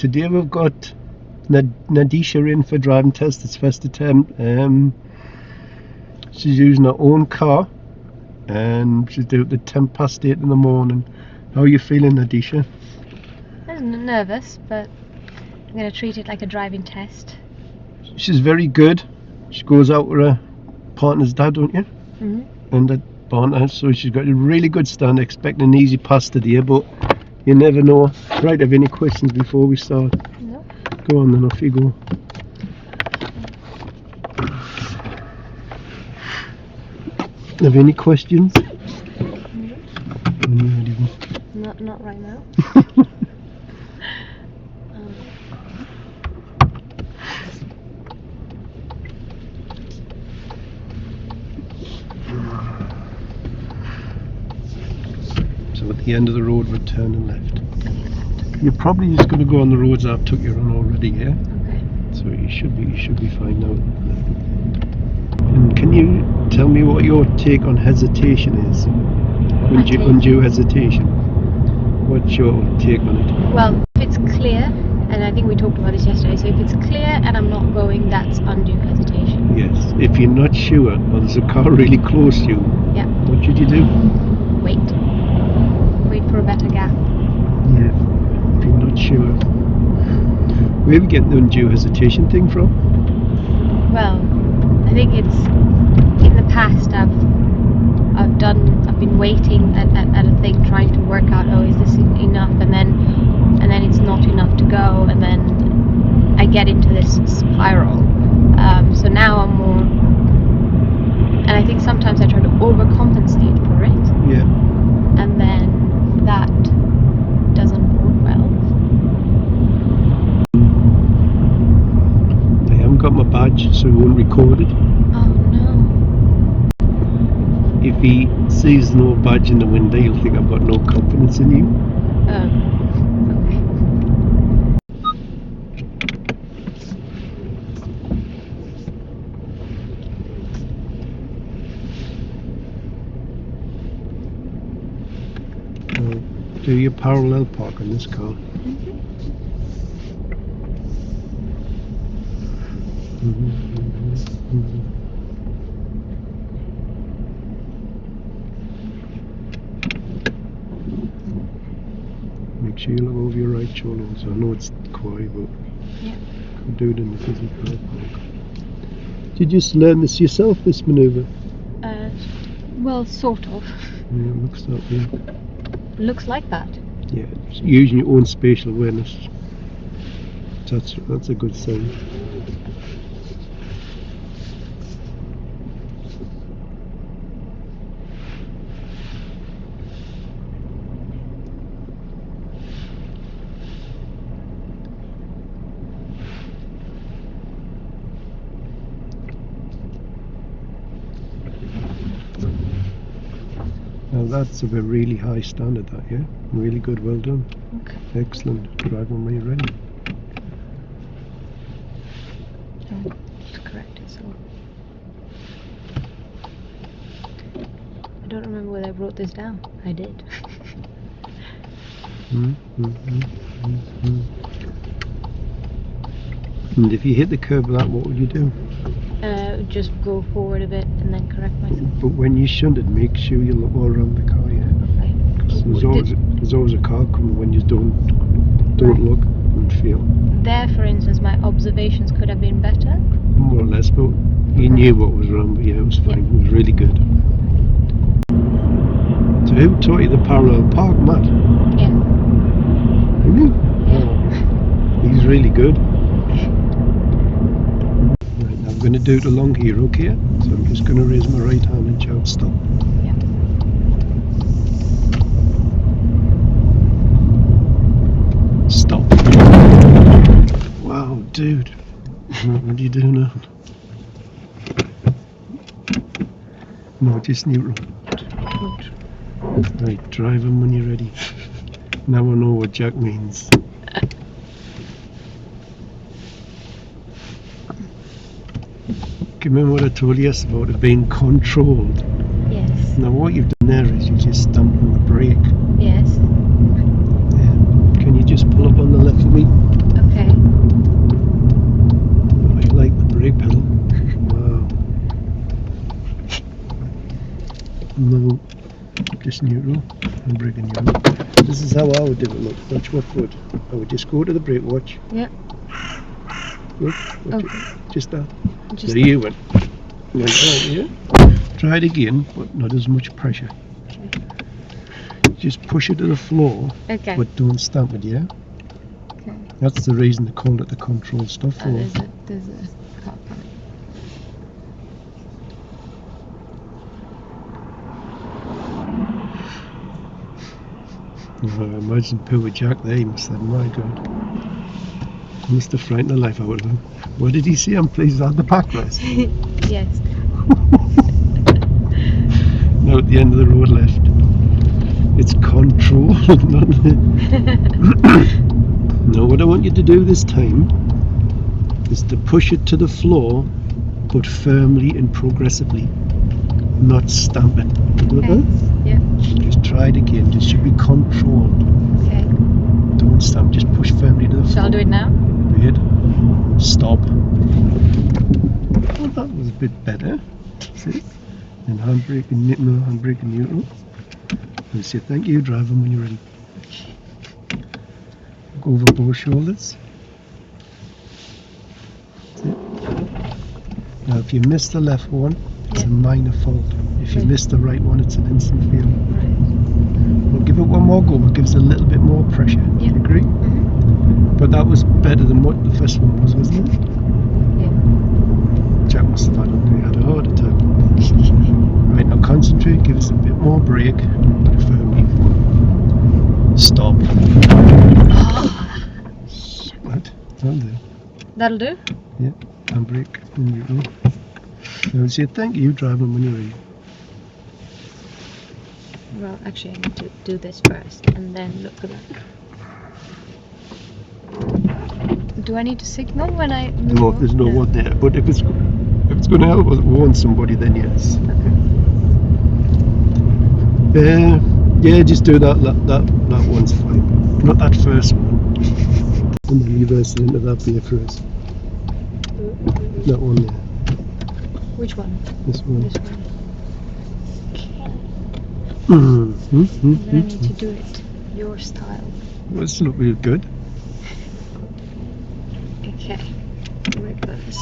today we've got Nadisha in for driving test. It's first attempt. She's using her own car and she's due at 8:10 in the morning. How are you feeling, Nadisha? I'm nervous, but I'm going to treat it like a driving test. She's very good. She goes out with her partner's dad, don't you? Mm-hmm. And that partner, so she's got a really good stand. Expecting an easy pass today, but you never know. Right, have any questions before we start? No. Go on then, off you go. Have any questions? No. Not right now. So at the end of the road, we're turning left. You're probably just going to go on the roads I've took you on already, yeah? Okay. So you should be fine now. And can you tell me what your take on hesitation is? Undue hesitation. What's your take on it? Well, if it's clear, and I think we talked about this yesterday, so if it's clear and I'm not going, that's undue hesitation. Yes. If you're not sure, or there's a car really close to you, Yeah. what should you do? Wait for a better gap. Yeah. If you're not sure. Where are we getting the undue hesitation thing from? Well, I think it's in the past I've been waiting at a thing, trying to work out, oh, is this enough, and then it's not enough to go, and then I get into this spiral. So now I'm more, and I think sometimes I try to overcompensate for it. Yeah. And then that doesn't work well. I haven't got my badge, so it won't record it. Oh no. If he sees no badge in the window, he'll think I've got no confidence in you. Okay. Do your parallel park on this car. Make sure you look over your right shoulder also. I know it's quiet, but Yeah. you can do it in the busy car park. Did you just learn this yourself, this manoeuvre? Well, sort of. Yeah, it looks that way. Looks like that. Yeah, just using your own spatial awareness. That's a good sign. Now that's of a really high standard, that, yeah? Really good, well done. Okay. Excellent. Driving when you're ready. To correct it, so I don't remember whether I wrote this down. I did. And if you hit the curb like that, what would you do? Just go forward a bit and then correct myself. But when you shunted, make sure you look all around the car, yeah? Right. 'Cause there's always a car coming when you don't Right. look and feel. There, for instance, my observations could have been better. More or less, but you knew what was wrong, but yeah, it was fine. It was really good. So who taught you the parallel park, Matt? Yeah. You? Oh, he's really good. Right, now I'm going to do it along here, okay? So I'm just going to raise my right hand and shout stop. Yeah. Stop. Wow, dude. What do you do now? No, just neutral. Right, drive him when you're ready. Now I know what Jack means. Remember what I told you yesterday about it being controlled? Yes. Now what you've done there is you just stamp on the brake. Yes. Can you just pull up on the left of me? just neutral, handbrake and neutral. This is how I would do it. Look, watch what good. I would just go to the brake watch. Yeah. Look, watch Okay. it. Just that. Just There you went. Went right here. Try it again, but not as much pressure. Just push it to the floor, Okay. but don't stamp it, yeah? Okay. That's the reason they call it the control stuff for. There's a car coming. Imagine poor Jack there, he must have, my God. He must have frightened the life out of him. What did he say? I'm pleased I had the backrest. Yes. Now at the end of the road left. It's control. Now what I want you to do this time is to push it to the floor, but firmly and progressively, not stamp it. You got that? Yeah. Just try it again. Just should be controlled. Okay. Don't stamp. Just push firmly to the floor. Shall I do it now? Wait. Stop. Well, that was a bit better. See? And handbrake and neutral. And say thank you, driver, when you're ready. Go over both shoulders. That's it. Now, if you miss the left one, it's a minor fault. If you miss the right one, it's an instant failure. Right. We'll give it one more go. It gives a little bit more pressure. Do you agree? Mm-hmm. But that was better than what the first one was, wasn't it? Yeah. Jack must have had a heart attack. Right, now concentrate, give us a bit more brake, but firmly. Stop. Right, that'll do. That'll do? Yeah, handbrake and neutral. Now say thank you, driver, when you're ready. Well, actually, I need to do this first and then look at that. Do I need to signal when I move? No, there's no one there. But if it's going to help us warn somebody, then yes. Okay. Yeah, just do that one's fine. Not that first one. And then reverse it into that beer first. That one there. Which one? This one. This one. Mm-hmm. And then I need to do it your style. Well, it's not real good. Okay. Reverse.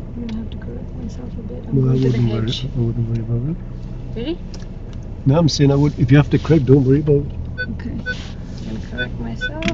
I'm gonna have to correct myself a bit. I'm No, I going to the wouldn't worry. hedge. I wouldn't worry about it. Ready? No, I'm saying I would. If you have to correct, don't worry about it. Okay. I'm gonna correct myself.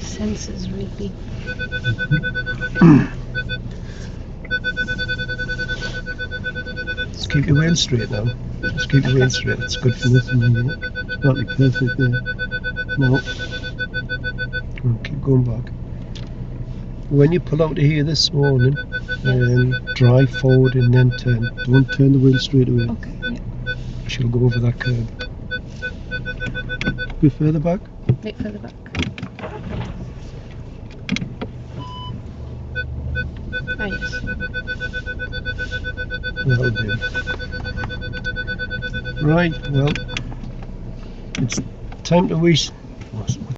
Senses really. Just keep your wheel straight now. Just keep your wheel straight. It's good for nothing. It's not like perfect there. No. Keep going back. When you pull out of here this morning, drive forward and then turn. Don't turn the wheel straight away. Okay. Yeah. She'll go over that curb. Bit further back. Bit further back. Ah, yes. That'll do. Right, well, it's time to wish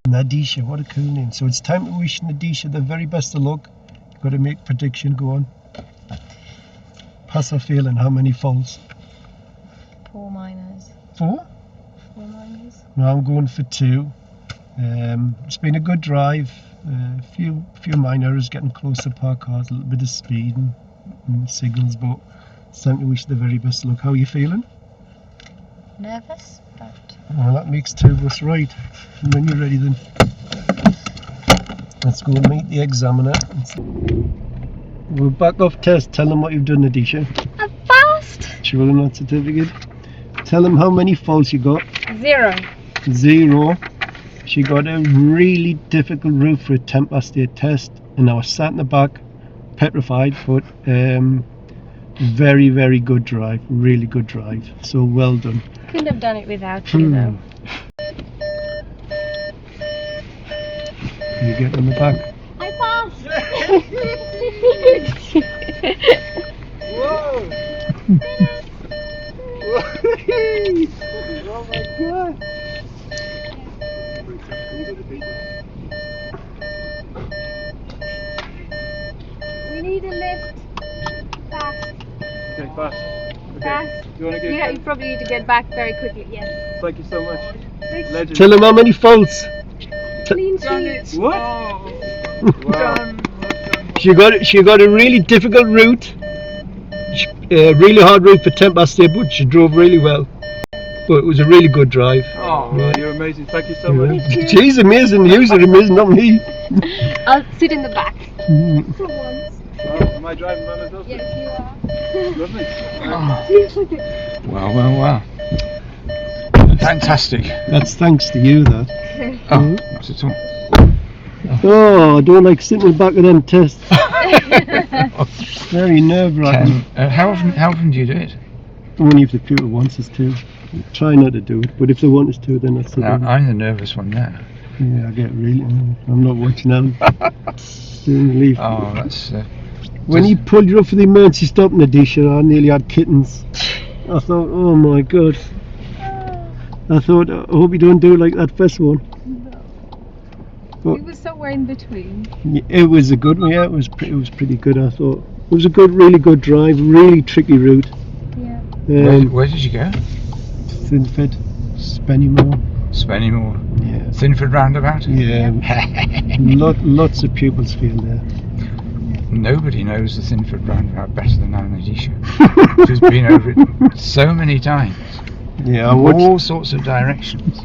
Nadisha, what a cool name. So it's time to wish Nadisha the very best of luck. You've got to make prediction, go on. Pass or fail, and how many falls? 4 minors. 4? 4 minors. No, I'm going for 2. It's been a good drive. A few minors, getting close to park cars, a little bit of speed and signals, but it's time to wish the very best of luck. How are you feeling? Nervous, but Well, that makes 2 of us right. And when you're ready then, let's go and meet the examiner. We're back off test. Tell them what you've done, Nadisha. I'm fast. Show them that certificate. Tell them how many faults you got. 0. 0. She got a really difficult route for a 10 past 8 test, and I was sat in the back, petrified, but very, very good drive. Really good drive. So well done. Couldn't have done it without you though. You get in the back. I passed. Whoa! Oh my god! We need a lift. Fast. Okay, fast. Okay. Fast. You want to get? Yeah, you probably need to get back very quickly. Yes. Thank you so much. Legend. Tell them how many faults. Clean Done sheet. it. What? Oh. Wow. Done. She got a really difficult route, really hard route for 10 past 8, but she drove really well. But it was a really good drive. Oh, Right. you're amazing. Thank you so much. She's amazing. You're amazing, not me. I'll sit in the back Mm. for once. Oh, am I driving by myself? Yes, you are. Lovely. Well. Fantastic. That's thanks to you, that. Oh, not at all. Oh, I don't like sitting in the back of them tests. Very nerve-wracking. How often do you do it? Only if the tutor wants us to. Try not to do it, but if they want us to, then that's the No, thing. I'm the nervous one now. Yeah, I get really. I'm not watching out. Doing relief. Oh, that's. When he pulled you up for the emergency stop, Nadisha, I nearly had kittens. I thought, oh my god. I thought, I hope you don't do it like that first one. It was somewhere in between. It was a good one, yeah. It was pretty good. I thought it was a really good drive, really tricky route. Yeah. Where did you go? Thinford, Spennymoor. Spennymoor. Yeah. Thinford roundabout? Yeah. Lots of pupils feel there. Nobody knows the Thinford roundabout better than Nadisha. She's been over it so many times. Yeah, I From watched. all sorts of directions.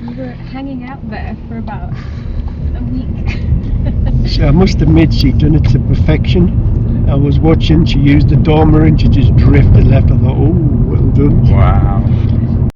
We were hanging out there for about a week. I must admit, she'd done it to perfection. I was watching. She used the dormer and she just drifted left. I thought, oh, well done. Wow.